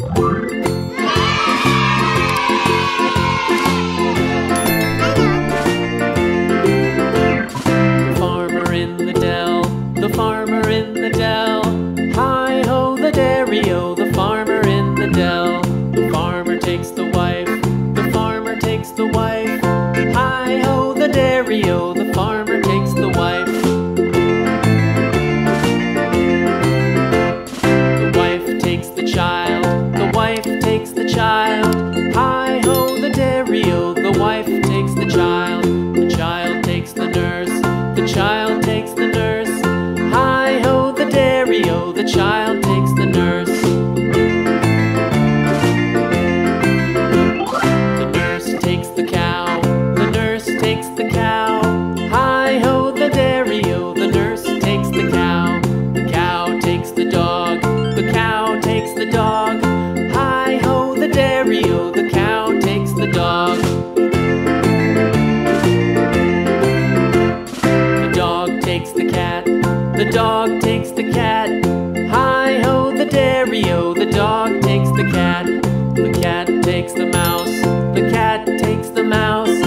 Farmer in the dell, the farmer in the dell. Hi-ho the dairy-o, the farmer in the dell. The farmer takes the wife, the farmer takes the wife. Hi-ho the dairy-o, the farmer takes the wife. The wife takes the child, the wife takes the child. Hi-ho the dairy-o, the wife takes the child. The child takes the nurse, the child takes the nurse. Hi-ho the dairy-o, the child takes the nurse. The nurse takes the cow, the nurse takes the cow. Hi-ho the dairy-o, the nurse takes the cow. The cow takes the dog, the cow takes the dog. Hi-ho the dairy-o, the cow takes the dog. The dog takes the cat, the dog takes the cat. Hi-ho the dairy-o, the dog takes the cat. The cat takes the mouse, the cat takes the mouse.